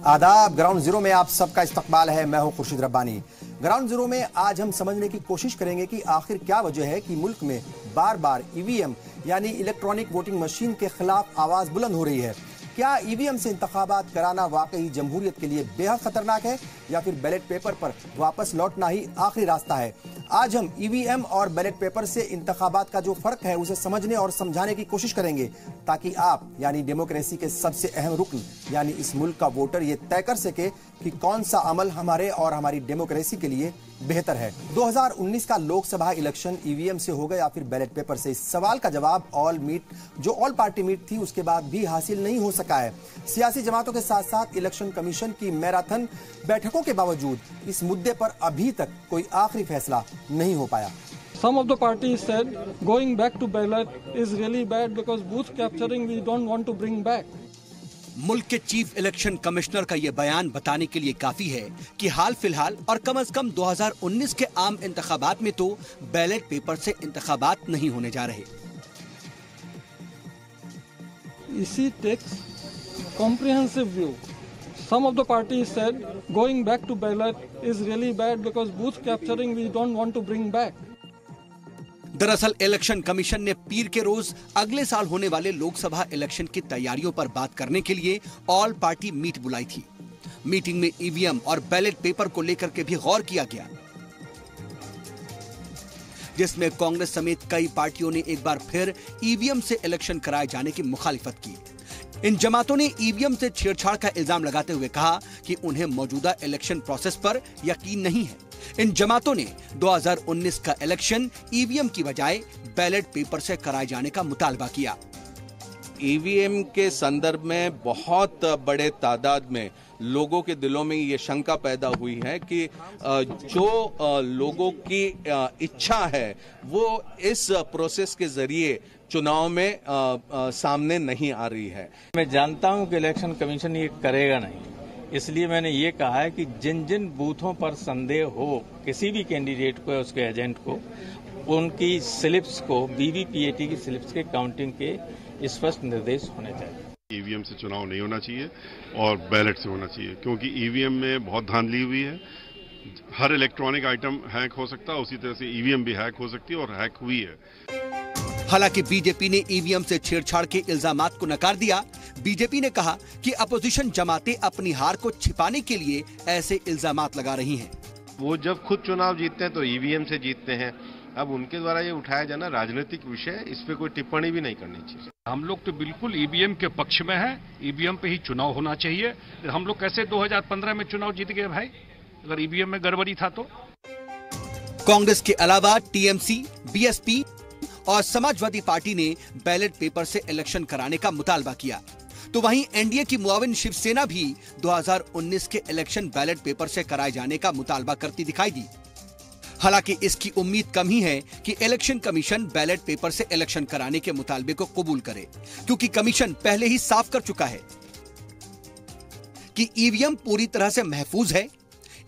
आदाब। Ground zero में आप सबका इस्तकबाल है। मैं हूं खुर्शीद रब्बानी। ग्राउंड जीरो में आज हम समझने की कोशिश करेंगे कि आखिर क्या वजह है कि मुल्क में बार बार ईवीएम यानी इलेक्ट्रॉनिक वोटिंग मशीन के खिलाफ आवाज बुलंद हो रही है। क्या ईवीएम से इंतखाबात कराना वाकई जमहूरियत के लिए बेहद खतरनाक है या फिर बैलेट पेपर पर वापस लौटना ही आखिरी रास्ता है? आज हम ईवीएम और बैलेट पेपर से इंतखाबात का जो फर्क है उसे समझने और समझाने की कोशिश करेंगे ताकि आप यानी डेमोक्रेसी के सबसे अहम रुकन यानी इस मुल्क का वोटर ये तय कर सके कि कौन सा अमल हमारे और हमारी डेमोक्रेसी के लिए बेहतर है। 2019 का लोकसभा इलेक्शन ईवीएम से हो गया या फिर बैलेट पेपर से? इस सवाल का जवाब ऑल पार्टी मीट थी उसके बाद भी हासिल नहीं हो सका है। सियासी जमातों के साथ साथ इलेक्शन कमीशन की मैराथन बैठकों के बावजूद इस मुद्दे पर अभी तक कोई आखिरी फैसला नहीं हो पाया। Some of the parties said going back to ballot is really bad because booth capturing we don't want to bring back. मुल्क के चीफ इलेक्शन कमिश्नर का ये बयान बताने के लिए काफी है कि हाल फिलहाल और कम से कम 2019 के आम इंतखाबात में तो बैलेट पेपर से इंतखाबात नहीं होने जा रहे। EC takes comprehensive view. Some of the parties said going back to ballot is really bad because booth capturing we don't want to bring back. दरअसल इलेक्शन कमीशन ने पीर के रोज अगले साल होने वाले लोकसभा इलेक्शन की तैयारियों पर बात करने के लिए ऑल पार्टी मीट बुलाई थी। मीटिंग में ईवीएम और बैलेट पेपर को लेकर के भी गौर किया गया, जिसमें कांग्रेस समेत कई पार्टियों ने एक बार फिर ईवीएम से इलेक्शन कराए जाने की मुखालिफत की। इन जमातों ने ईवीएम से छेड़छाड़ का इल्जाम लगाते हुए कहा कि उन्हें मौजूदा इलेक्शन प्रोसेस पर यकीन नहीं है। इन जमातों ने 2019 का इलेक्शन ईवीएम की बजाय बैलेट पेपर से कराए जाने का मुतालबा किया। ईवीएम के संदर्भ में बहुत बड़े तादाद में लोगों के दिलों में ये शंका पैदा हुई है कि जो लोगों की इच्छा है वो इस प्रोसेस के जरिए चुनाव में सामने नहीं आ रही है। मैं जानता हूं कि इलेक्शन कमीशन ये करेगा नहीं, इसलिए मैंने ये कहा है कि जिन जिन बूथों पर संदेह हो किसी भी कैंडिडेट को या उसके एजेंट को, उनकी स्लिप्स को बीवीपीएटी की स्लिप्स के काउंटिंग के स्पष्ट निर्देश होने चाहिए। ईवीएम से चुनाव नहीं होना चाहिए और बैलेट से होना चाहिए, क्योंकि ईवीएम में बहुत धांधली हुई है। हर इलेक्ट्रॉनिक आइटम हैक हो सकता है, उसी तरह से ईवीएम भी हैक हो सकती है और हैक हुई है। हालांकि बीजेपी ने ईवीएम से छेड़छाड़ के इल्जामात को नकार दिया। बीजेपी ने कहा कि अपोजिशन जमातें अपनी हार को छिपाने के लिए ऐसे इल्जामात लगा रही हैं। वो जब खुद चुनाव जीतते हैं तो ईवीएम से जीतते हैं। अब उनके द्वारा ये उठाया जाना राजनीतिक विषय, इस पे कोई टिप्पणी भी नहीं करनी चाहिए। हम लोग तो बिल्कुल ईवीएम के पक्ष में है। ईवीएम पे ही चुनाव होना चाहिए। हम लोग कैसे 2015 में चुनाव जीत गए भाई, अगर ईवीएम में गड़बड़ी था तो? कांग्रेस के अलावा टीएमसी, बीएसपी और समाजवादी पार्टी ने बैलेट पेपर से इलेक्शन कराने का मुतालबा किया, तो वहीं एनडीए की मुआविन शिवसेना भी 2019 के इलेक्शन बैलेट पेपर से कराए जाने का मुतालबा करती दिखाई दी। हालांकि इसकी उम्मीद कम ही है कि इलेक्शन कमीशन बैलेट पेपर से इलेक्शन कराने के मुतालबे को कबूल करे, क्योंकि कमीशन पहले ही साफ कर चुका है कि ईवीएम पूरी तरह से महफूज है।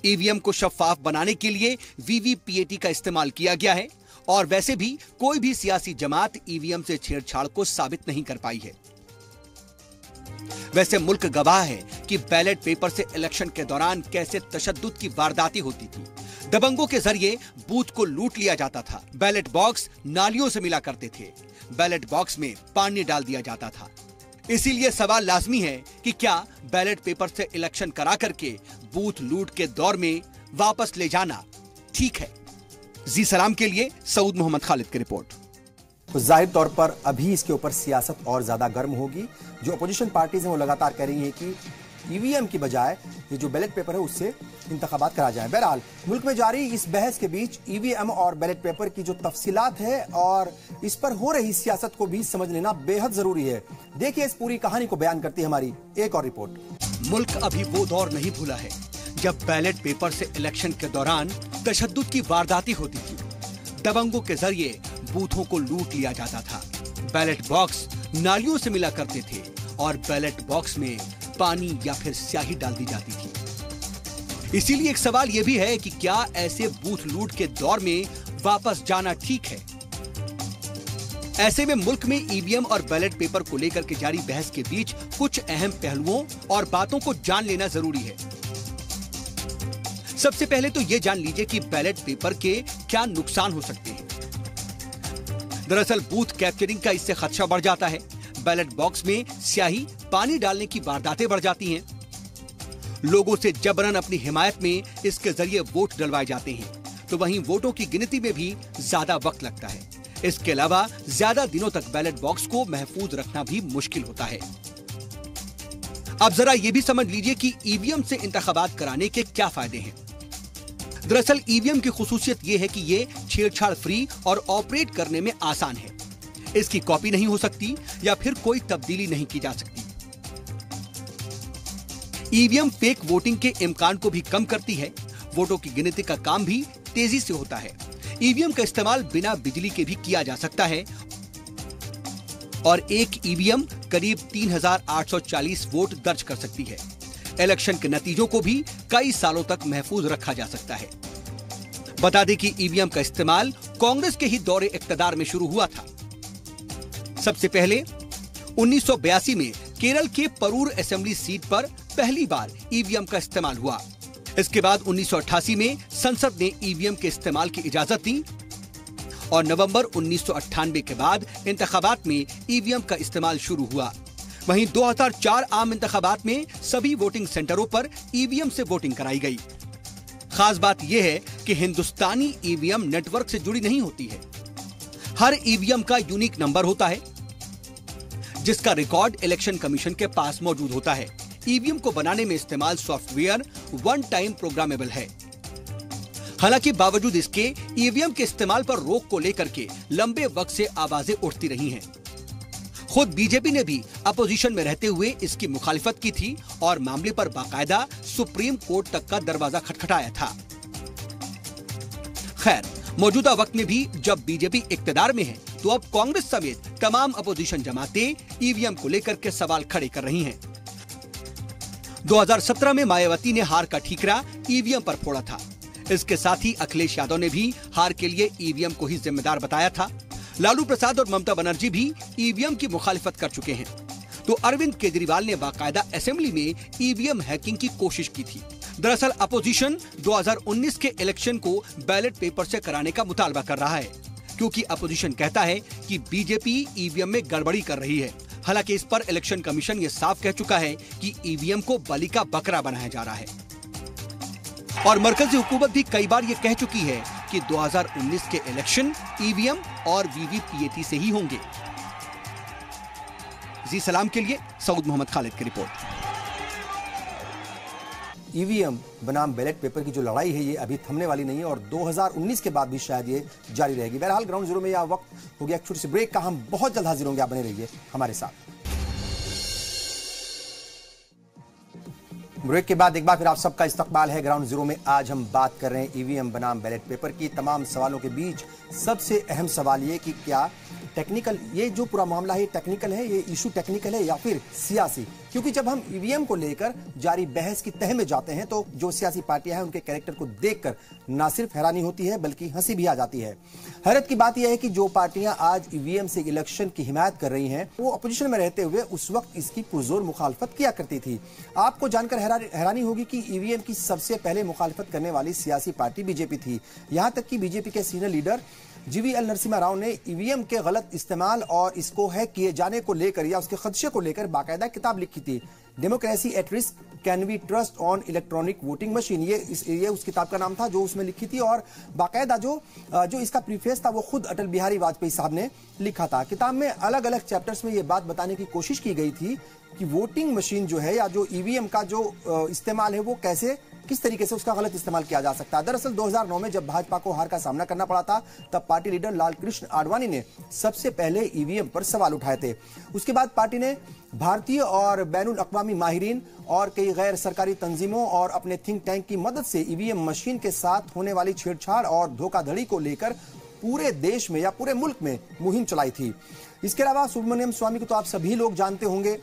ईवीएम को शफाफ बनाने के लिए वीवीपीएटी का इस्तेमाल किया गया है और वैसे भी कोई भी सियासी जमात ईवीएम से छेड़छाड़ को साबित नहीं कर पाई है। वैसे मुल्क गवाह है कि बैलेट पेपर से इलेक्शन के दौरान कैसे तशद्दुद की वारदातें होती थी। दबंगों के जरिए बूथ को लूट लिया जाता था। बैलेट बॉक्स नालियों से मिला करते थे। बैलेट बॉक्स में पानी डाल दिया जाता था। इसीलिए सवाल लाजमी है कि क्या बैलेट पेपर से इलेक्शन करा करके बूथ लूट के दौर में वापस ले जाना ठीक है? जी सलाम के लिए सऊद मोहम्मद खालिद की रिपोर्ट। तो जाहिर तौर पर अभी इसके ऊपर सियासत और ज्यादा गर्म होगी। जो अपोजिशन पार्टीज हैं वो लगातार कह रही हैं कि ईवीएम की बजाय ये जो बैलेट पेपर है उससे इंतखाबात करा जाए। बहरहाल मुल्क में जारी इस बहस के बीच ईवीएम और बैलेट पेपर की जो तफसीलात है और इस पर हो रही सियासत को भी समझ लेना बेहद जरूरी है। देखिए इस पूरी कहानी को बयान करती है हमारी एक और रिपोर्ट। मुल्क अभी वो दौर नहीं भूला है जब बैलेट पेपर से इलेक्शन के दौरान तशद्दुद की वारदातें होती थी। दबंगों के जरिए बूथों को लूट लिया जाता था। बैलेट बॉक्स नालियों से मिला करते थे और बैलेट बॉक्स में पानी या फिर स्याही डाल दी जाती थी। इसीलिए एक सवाल यह भी है कि क्या ऐसे बूथ लूट के दौर में वापस जाना ठीक है? ऐसे में मुल्क में ईवीएम और बैलेट पेपर को लेकर के जारी बहस के बीच कुछ अहम पहलुओं और बातों को जान लेना जरूरी है। सबसे पहले तो ये जान लीजिए कि बैलेट पेपर के क्या नुकसान हो सकते हैं। दरअसल बूथ कैप्चरिंग का इससे खदशा बढ़ जाता है। बैलेट बॉक्स में स्याही, पानी डालने की वारदातें बढ़ जाती हैं। लोगों से जबरन अपनी हिमायत में इसके जरिए वोट डलवाए जाते हैं, तो वहीं वोटों की गिनती में भी ज्यादा वक्त लगता है। इसके अलावा ज्यादा दिनों तक बैलेट बॉक्स को महफूज रखना भी मुश्किल होता है। अब जरा ये भी समझ लीजिए कि ईवीएम से इंतखाबात कराने के क्या फायदे हैं। दरअसल ईवीएम की खुसूसियत ये है कि ये छेड़छाड़ फ्री और ऑपरेट करने में आसान है। इसकी कॉपी नहीं हो सकती या फिर कोई तब्दीली नहीं की जा सकती। ईवीएम फेक वोटिंग के इम्कान को भी कम करती है। वोटों की गिनती का काम भी तेजी से होता है। ईवीएम का इस्तेमाल बिना बिजली के भी किया जा सकता है और एक ईवीएम करीब 3840 वोट दर्ज कर सकती है। इलेक्शन के नतीजों को भी कई सालों तक महफूज रखा जा सकता है। बता दें कि ईवीएम का इस्तेमाल कांग्रेस के ही दौरे इक्तदार में शुरू हुआ था। सबसे पहले 1982 में केरल के परूर असेंबली सीट पर पहली बार ईवीएम का इस्तेमाल हुआ। इसके बाद 1988 में संसद ने ईवीएम के इस्तेमाल की इजाजत दी और नवंबर 1998 के बाद इंतखाबात में ईवीएम का इस्तेमाल शुरू हुआ। वहीं 2004 आम इंतखाबात में सभी वोटिंग सेंटरों पर ईवीएम से वोटिंग कराई गई। खास बात यह है कि हिंदुस्तानी ईवीएम नेटवर्क से जुड़ी नहीं होती है। हर ईवीएम का यूनिक नंबर होता है जिसका रिकॉर्ड इलेक्शन कमीशन के पास मौजूद होता है। ईवीएम को बनाने में इस्तेमाल सॉफ्टवेयर वन टाइम प्रोग्रामेबल है। हालांकि बावजूद इसके ईवीएम के इस्तेमाल पर रोक को लेकर के लंबे वक्त से आवाजें उठती रही हैं। खुद बीजेपी ने भी अपोजिशन में रहते हुए इसकी मुखालिफत की थी और मामले पर बाकायदा सुप्रीम कोर्ट तक का दरवाजा खटखटाया था। खैर, मौजूदा वक्त में भी जब बीजेपी इक्तदार में है तो अब कांग्रेस समेत तमाम अपोजिशन जमातें ईवीएम को लेकर के सवाल खड़े कर रही हैं। 2017 में मायावती ने हार का ठीकरा ईवीएम पर फोड़ा था। इसके साथ ही अखिलेश यादव ने भी हार के लिए ईवीएम को ही जिम्मेदार बताया था। लालू प्रसाद और ममता बनर्जी भी ईवीएम की मुखालिफत कर चुके हैं। तो अरविंद केजरीवाल ने बाकायदा असेंबली में ईवीएम हैकिंग की कोशिश की थी। दरअसल अपोजिशन 2019 के इलेक्शन को बैलेट पेपर से कराने का मुतालबा कर रहा है, क्योंकि अपोजिशन कहता है कि बीजेपी ईवीएम में गड़बड़ी कर रही है। हालांकि इस पर इलेक्शन कमीशन ये साफ कह चुका है कि ईवीएम को बलि का बकरा बनाया जा रहा है। और मरकजी हुकूमत भी कई बार ये कह चुकी है कि 2019 के इलेक्शन ईवीएम और वीवीपीएटी से ही होंगे। जी सलाम के लिए सऊद मोहम्मद खालिद की रिपोर्ट। ईवीएम बनाम बैलेट पेपर की जो लड़ाई है ये अभी थमने वाली नहीं है और 2019 के बाद भी शायद ये जारी रहेगी। बहरहाल ग्राउंड जीरो में यह वक्त हो गया एक छोटे से ब्रेक का। हम बहुत जल्द हाजिर होंगे, आप बने रहिए हमारे साथ। ब्रेक के बाद एक बार फिर आप सबका इस्तकबाल है ग्राउंड जीरो में। आज हम बात कर रहे हैं ईवीएम बनाम बैलेट पेपर की। तमाम सवालों के बीच सबसे अहम सवाल ये कि क्या टेक्निकल, ये जो पूरा मामला है टेक्निकल है, ये इशू टेक्निकल है या फिर सियासी? क्योंकि जब हम ईवीएम को लेकर जारी बहस की तह में जाते हैं तो जो सियासी पार्टियां हैं उनके कैरेक्टर को देखकर ना सिर्फ हैरानी होती है बल्कि हंसी भी आ जाती है। हैरत की बात यह है कि जो पार्टियां आज ईवीएम से इलेक्शन की हिमायत कर रही हैं वो अपोजिशन में रहते हुए उस वक्त इसकी पुरजोर मुखालफत किया करती थी। आपको जानकर हैरानी होगी कि ईवीएम की सबसे पहले मुखालफत करने वाली सियासी पार्टी बीजेपी थी। यहां तक कि बीजेपी के senior leader GVL Narasimha Rao ने ईवीएम के गलत इस्तेमाल और इसको हैक किए जाने को लेकर या उसके खदशे को लेकर बाकायदा किताब लिखी थी, democracy at risk, can we trust on electronic voting machine. ये उस किताब का नाम था जो उसमें लिखी थी और बाकायदा जो इसका प्रीफेस था वो खुद अटल बिहारी वाजपेयी साहब ने लिखा था। किताब में अलग अलग चैप्टर्स में ये बात बताने की कोशिश की गई थी कि वोटिंग मशीन जो है या जो ईवीएम का जो इस्तेमाल है वो किस तरीके से उसका गलत इस्तेमाल किया जा सकता है। दरअसल 2009 में जब भाजपा को हार का सामना करना पड़ा था तब पार्टी लीडर लाल कृष्ण आडवाणी ने सबसे पहले ईवीएम पर सवाल उठाए थे। उसके बाद पार्टी ने भारतीय और बैनुल अक़वामी माहिरीन और कई गैर सरकारी तंजीमों और अपने थिंक टैंक की मदद से ईवीएम मशीन के साथ होने वाली छेड़छाड़ और धोखाधड़ी को लेकर पूरे देश में या पूरे मुल्क में मुहिम चलाई थी। इसके अलावा सुब्रमण्यम स्वामी को तो आप सभी लोग जानते होंगे।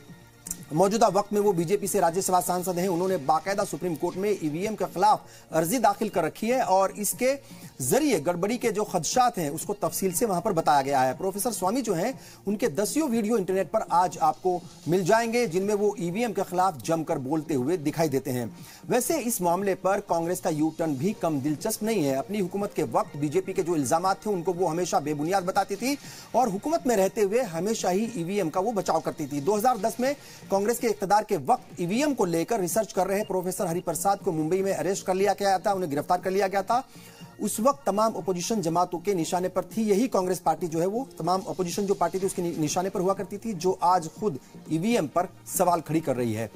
मौजूदा वक्त में वो बीजेपी से राज्यसभा सांसद हैं। उन्होंने बाकायदा सुप्रीम कोर्ट में ईवीएम के खिलाफ अर्जी दाखिल कर रखी है और इसके जरिए गड़बड़ी के जो खदशात हैं उसको तफसील से वहां पर बताया गया है। प्रोफेसर स्वामी जो हैं उनके 10 वीडियो इंटरनेट पर आज आपको मिल जाएंगे जिनमें वो ईवीएम के खिलाफ जमकर बोलते हुए दिखाई देते हैं। वैसे इस मामले पर कांग्रेस का यू टर्न भी कम दिलचस्प नहीं है। अपनी हुकूमत के वक्त बीजेपी के जो इल्जामात थे उनको वो हमेशा बेबुनियाद बताती थी और हुकूमत में रहते हुए हमेशा ही ईवीएम का वो बचाव करती थी। 2010 में कांग्रेस के इख्तियार के वक्त ईवीएम को लेकर रिसर्च कर रहे प्रोफेसर हरिप्रसाद को मुंबई में अरेस्ट कर लिया गया था, उन्हें गिरफ्तार कर लिया गया था। उस वक्त तमाम अपोजिशन जमातों के निशाने पर थी। यही कांग्रेस पार्टी जो है वो तमाम अपोजिशन जो पार्टी थी उसके निशाने पर हुआ करती थी, जो आज खुद ईवीएम पर सवाल खड़ी कर रही है।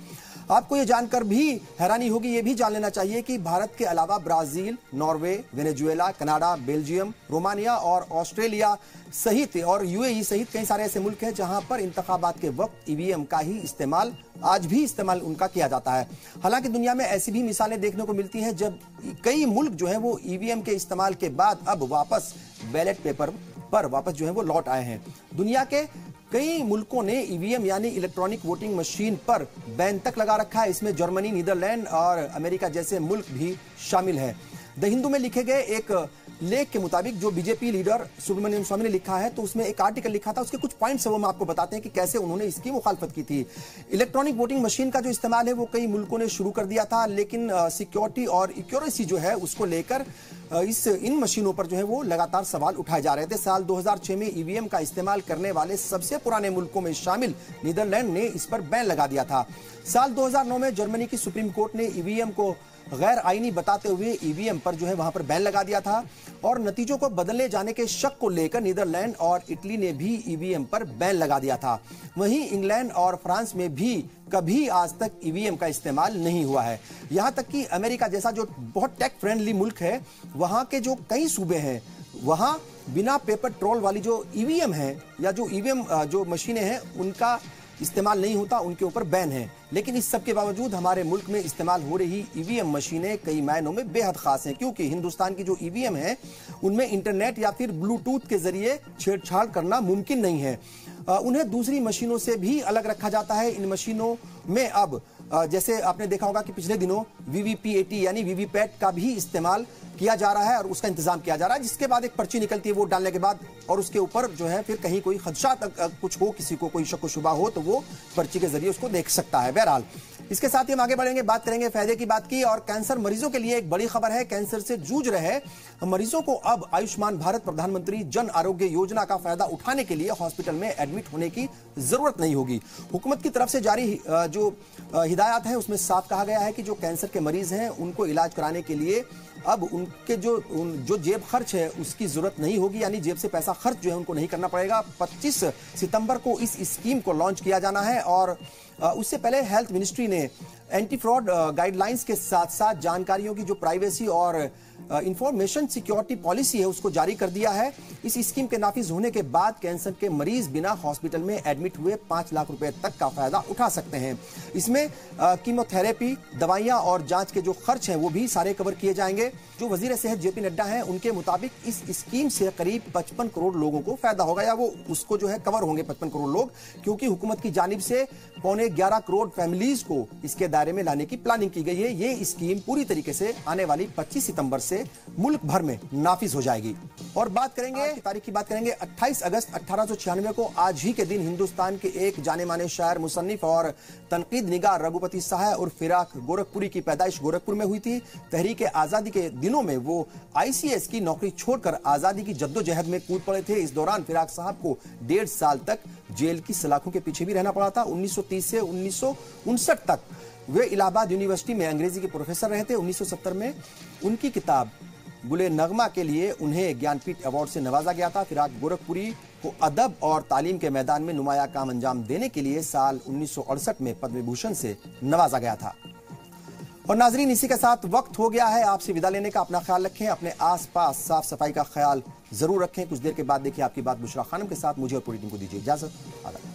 आपको यह जानकर भी हैरानी होगी, यह भी जान लेना चाहिए कि भारत के अलावा Brazil, Norway, Venezuela, Canada, Belgium, Romania और ऑस्ट्रेलिया सहित और यूएई सहित कई सारे ऐसे मुल्क हैं जहां पर इंतखाबात के वक्त ईवीएम का ही इस्तेमाल आज भी इस्तेमाल उनका किया जाता है। हालांकि दुनिया में ऐसी भी मिसालें देखने को मिलती हैं जब कई मुल्क जो है वो ईवीएम के इस्तेमाल के बाद अब वापस बैलेट पेपर पर वापस जो है वो लौट आए हैं। दुनिया के कई मुल्कों ने ईवीएम यानी इलेक्ट्रॉनिक वोटिंग मशीन पर बैन तक लगा रखा है। इसमें जर्मनी, नीदरलैंड और अमेरिका जैसे मुल्क भी शामिल है। द हिंदू में लिखे गए एक लेख के मुताबिक जो बीजेपी लीडर सुब्रमण्यम स्वामी ने लिखा है तो उसमें एक आर्टिकल लिखा था, उसके कुछ पॉइंट्स है वो हम आपको बताते हैं कि कैसे उन्होंने इसकी मुखालफत की थी। इलेक्ट्रॉनिक वोटिंग मशीन का जो इस्तेमाल है वो कई मुल्कों ने शुरू कर दिया था, लेकिन सिक्योरिटी और एक्यूरेसी जो है उसको लेकर इन मशीनों पर जो है वो लगातार सवाल उठाए जा रहे थे। साल 2006 में ईवीएम का इस्तेमाल करने वाले सबसे पुराने मुल्कों में शामिल नीदरलैंड ने इस पर बैन लगा दिया था। साल 2009 में जर्मनी की सुप्रीम कोर्ट ने ईवीएम को गैर आईनी बताते हुए ईवीएम पर जो है वहां पर बैन लगा दिया था और नतीजों को बदलने जाने के शक को लेकर नीदरलैंड और इटली ने भी ईवीएम पर बैन लगा दिया था। वहीं इंग्लैंड और फ्रांस में भी कभी आज तक ईवीएम का इस्तेमाल नहीं हुआ है। यहां तक कि अमेरिका जैसा जो बहुत टेक फ्रेंडली मुल्क है, वहां के जो कई सूबे हैं वहां बिना पेपर ट्रोल वाली जो ईवीएम है या जो ईवीएम जो मशीनें हैं उनका इस्तेमाल नहीं होता, उनके ऊपर बैन है। लेकिन इस सब के बावजूद हमारे मुल्क में इस्तेमाल हो रही ईवीएम मशीनें कई मायनों में बेहद खास हैं, क्योंकि हिंदुस्तान की जो ईवीएम है उनमें इंटरनेट या फिर ब्लूटूथ के जरिए छेड़छाड़ करना मुमकिन नहीं है। उन्हें दूसरी मशीनों से भी अलग रखा जाता है। इन मशीनों में अब जैसे आपने देखा होगा कि पिछले दिनों वीवीपीएटी यानी वीवीपैट का भी इस्तेमाल किया जा रहा है और उसका इंतजाम किया जा रहा है, जिसके बाद एक पर्ची निकलती है वोट डालने के बाद और उसके ऊपर जो है फिर कहीं कोई खदशात कुछ हो, किसी को कोई शक व शुबा हो तो वो पर्ची के जरिए उसको देख सकता है। बहरहाल इसके साथ ही हम आगे बढ़ेंगे, बात करेंगे फायदे की बात की और कैंसर मरीजों के लिए एक बड़ी खबर है। कैंसर से जूझ रहे मरीजों को अब आयुष्मान भारत प्रधानमंत्री जन आरोग्य योजना का फायदा उठाने के लिए हॉस्पिटल में एडमिट होने की जरूरत नहीं होगी। हुकूमत की तरफ से जारी जो हिदायत है उसमें साफ कहा गया है कि जो कैंसर के मरीज हैं उनको इलाज कराने के लिए अब उनके जो जेब खर्च है उसकी जरूरत नहीं होगी, यानी जेब से पैसा खर्च जो है उनको नहीं करना पड़ेगा। 25 सितंबर को इस स्कीम को लॉन्च किया जाना है और उससे पहले हेल्थ मिनिस्ट्री ने एंटी फ्रॉड गाइडलाइंस के साथ साथ जानकारियों की जो प्राइवेसी और इंफॉर्मेशन सिक्योरिटी पॉलिसी है उसको जारी कर दिया है। इस स्कीम के नाफिज होने के बाद कैंसर के मरीज बिना हॉस्पिटल में एडमिट हुए 5 लाख रुपए तक का फायदा उठा सकते हैं। इसमें कीमोथेरेपी, दवाइयां और जांच के जो खर्च हैं वो भी सारे कवर किए जाएंगे। जो वजीर सेहत जेपी नड्डा हैं उनके मुताबिक इस स्कीम से करीब 55 करोड़ लोगों को फायदा होगा, या वो उसको जो है कवर होंगे 55 करोड़ लोग, क्योंकि हुकूमत की जानिब से 11.25 करोड़ फैमिलीज को इसके दायरे में लाने की प्लानिंग की गई है। ये स्कीम पूरी तरीके से आने वाली 25 सितंबर से मुल्क भर में नाफिज हो जाएगी। और बात करेंगे तारीख की बात करेंगे 28 अगस्त 1896 को आज ही के दिन हिंदुस्तान के एक जाने माने शायर, मुसन्निफ और तनकीद निगार रघुपति साहा और फिराक गोरखपुरी की पैदाइश गोरखपुर में हुई थी। तहरीक आजादी के दिनों में वो आईसीएस की नौकरी छोड़कर आजादी की जद्दोजहद में कूद पड़े थे। इस दौरान फिराक साहब को 1.5 साल तक जेल की सलाखों के पीछे भी रहना पड़ा था। 1930 से 1959 तक वे इलाहाबाद यूनिवर्सिटी में अंग्रेजी के प्रोफेसर रहे थे। 1970 में उनकी किताब गुले नगमा के लिए उन्हें ज्ञानपीठ अवार्ड से नवाजा गया था। फिराक गोरखपुरी को अदब और तालीम के मैदान में नुमाया काम अंजाम देने के लिए साल 1968 में पद्म विभूषण से नवाजा गया था। और नाजरीन, इसी के साथ वक्त हो गया है आपसे विदा लेने का। अपना ख्याल रखें, अपने आसपास साफ सफाई का ख्याल जरूर रखें। कुछ देर के बाद देखिए आपकी बात बुशरा खानम के साथ। मुझे और पूरी टीम को दीजिए इजाजत। आदाब।